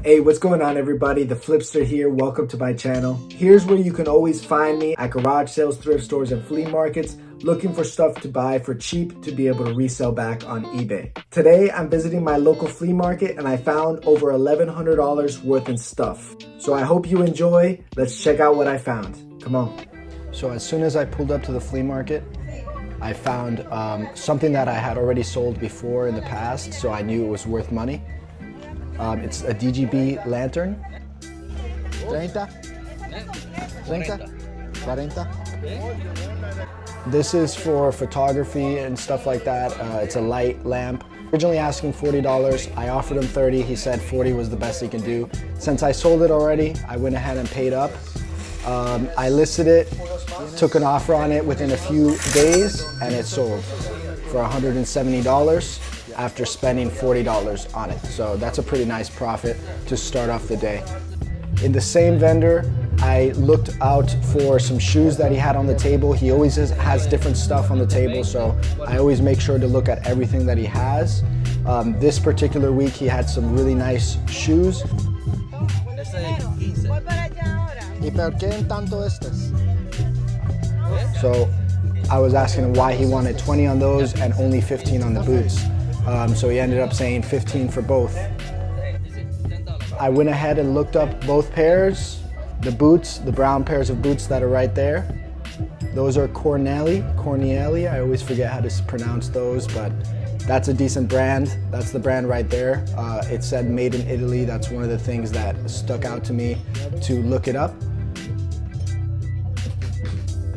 Hey, what's going on everybody? The Flipster here. Welcome to my channel. Here's where you can always find me at garage sales, thrift stores, and flea markets, looking for stuff to buy for cheap to be able to resell back on eBay. Today, I'm visiting my local flea market and I found over $1,100 worth in stuff. So I hope you enjoy. Let's check out what I found. Come on. So as soon as I pulled up to the flea market, I found something that I had already sold before in the past, so I knew it was worth money. It's a DGB lantern. 30? 30? 40? This is for photography and stuff like that. It's a light lamp. Originally asking $40. I offered him 30. He said 40 was the best he can do. Since I sold it already, I went ahead and paid up. I listed it, took an offer on it within a few days, and it sold for $170 after spending $40 on it. So that's a pretty nice profit to start off the day. In the same vendor, I looked out for some shoes that he had on the table. He always has different stuff on the table, so I always make sure to look at everything that he has. This particular week, he had some really nice shoes. So I was asking him why he wanted 20 on those and only 15 on the boots. So he ended up saying 15 for both. I went ahead and looked up both pairs, the boots, the brown pairs of boots that are right there. Those are Cornelli. I always forget how to pronounce those, but that's a decent brand. That's the brand right there. It said made in Italy. That's one of the things that stuck out to me to look it up.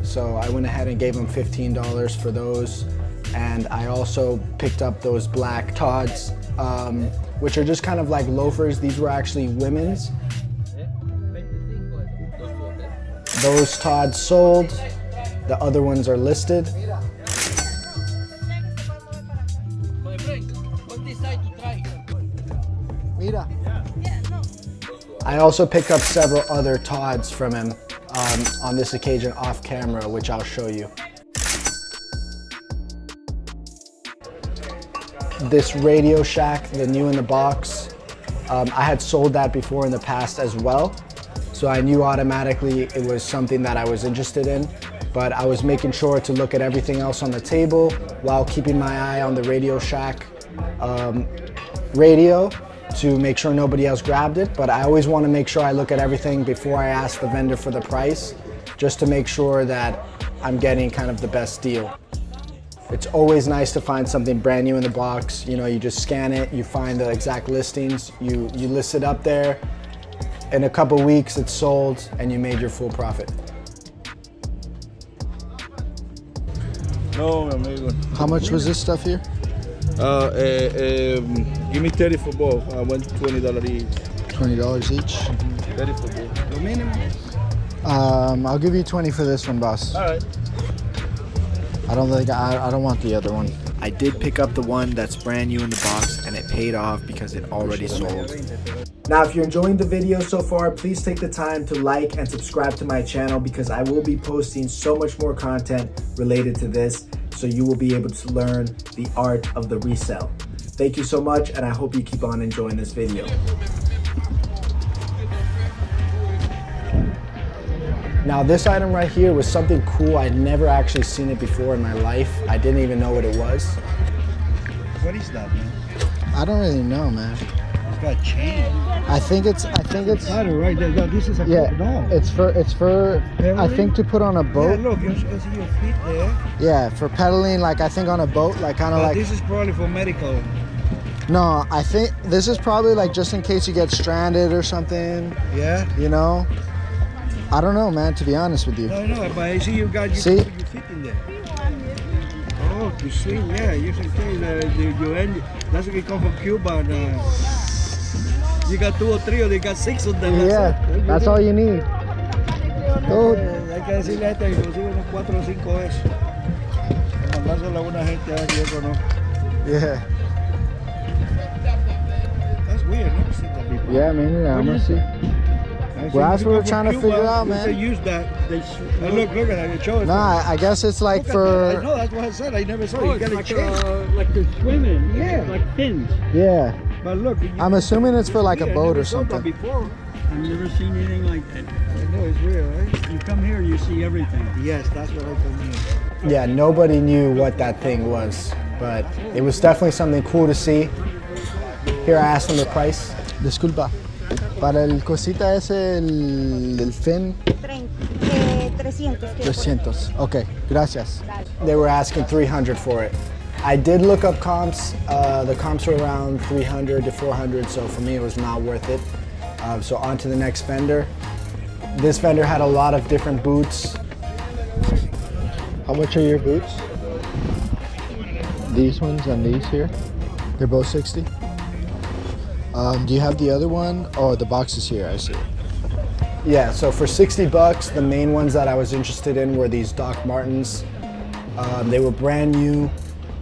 So I went ahead and gave him $15 for those. And I also picked up those black Tods, which are just kind of like loafers. These were actually women's. Those Tods sold. The other ones are listed. I also picked up several other Tods from him on this occasion off camera, which I'll show you. This Radio Shack, the new in the box, I had sold that before in the past as well. So I knew automatically it was something that I was interested in, but I was making sure to look at everything else on the table while keeping my eye on the Radio Shack radio to make sure nobody else grabbed it. But I always want to make sure I look at everything before I ask the vendor for the price, just to make sure that I'm getting kind of the best deal. It's always nice to find something brand new in the box. You know, you just scan it, you find the exact listings, you list it up there. In a couple weeks, it's sold and you made your full profit. No, amigo. How much was this stuff here? Give me 30 for both. I want $20 each. $20 each? 30 for both. The minimum? I'll give you 20 for this one, boss. All right. I don't want the other one. I did pick up the one that's brand new in the box and it paid off because it already sold. Now, if you're enjoying the video so far, please take the time to like and subscribe to my channel because I will be posting so much more content related to this, so you will be able to learn the art of the resale. Thank you so much, and I hope you keep on enjoying this video. Now this item right here was something cool. I'd never actually seen it before in my life. I didn't even know what it was. What is that, man? I don't really know, man. It's got a chain. I think it's Right there. No, this is a it's for I think to put on a boat. Yeah, look, you can see your feet there. Yeah, for pedaling, like I think on a boat, like kind of like. This is probably for medical. No, I think this is probably like just in case you get stranded or something. Yeah. You know. I don't know, man, to be honest with you. No, but I see you got your feet in there. Oh, you see, yeah, you can tell you end. That's what we come from Cuba. And, you got 2 or 3 or they got 6 of them. Yeah, that's all you need. Oh. Hay que decirle a este que consigue unos 4 o 5 de esos. Mandárselo a una gente que yo conozco. Yeah. That's weird, I've never seen that before. Yeah, man, I'm gonna see. Well, that's what we're trying to figure out, man. They use that. Look at that. They show it. Nah, I guess it's like for. I know, that's what I said. I never saw it. You It's gotta like, change. like the swimming. Yeah. Like fins. Yeah. But look, I'm assuming it's for like a I boat never or saw that something. before. I've never seen anything like that. I know it's real, right? You come here, you see everything. Yes, that's what I told you. Yeah, nobody knew what that thing was, but it was definitely something cool to see. Here I asked them the price. Disculpa. Para el cosita ese, el fin, 300. 300. Ok, gracias. They were asking 300 for it. I did look up comps. The comps were around 300 to 400, so for me it was not worth it. So on to the next vendor. This vendor had a lot of different boots. How much are your boots? These ones and these here? They're both 60? Do you have the other one? Oh, the box is here, I see it. Yeah, so for 60 bucks, the main ones that I was interested in were these Doc Martens. They were brand new,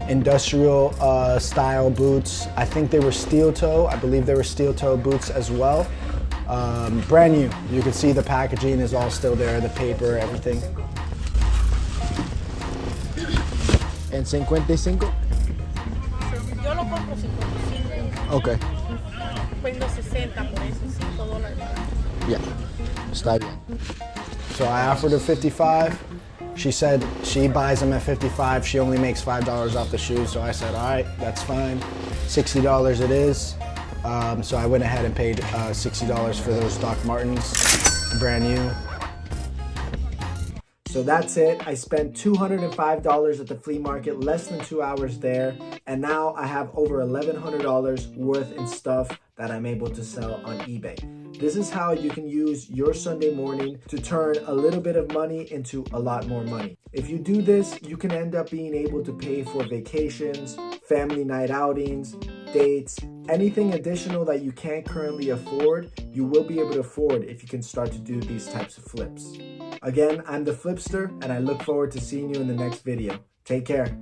industrial style boots. I think they were steel toe. I believe they were steel toe boots as well. Brand new. You can see the packaging is all still there, the paper, everything. En 55? Yo lo compro 55. Okay. Vendo 60 por eso, $5. Yeah. Está bien. So I offered her 55. She said she buys them at 55. She only makes $5 off the shoes. So I said, all right, that's fine. $60 it is. So I went ahead and paid $60 for those Doc Martens, brand new. So that's it. I spent $205 at the flea market, less than 2 hours there. And now I have over $1,100 worth in stuff that I'm able to sell on eBay. This is how you can use your Sunday morning to turn a little bit of money into a lot more money. If you do this, you can end up being able to pay for vacations, family night outings, dates, anything additional that you can't currently afford, you will be able to afford if you can start to do these types of flips. Again, I'm the Flipster, and I look forward to seeing you in the next video. Take care.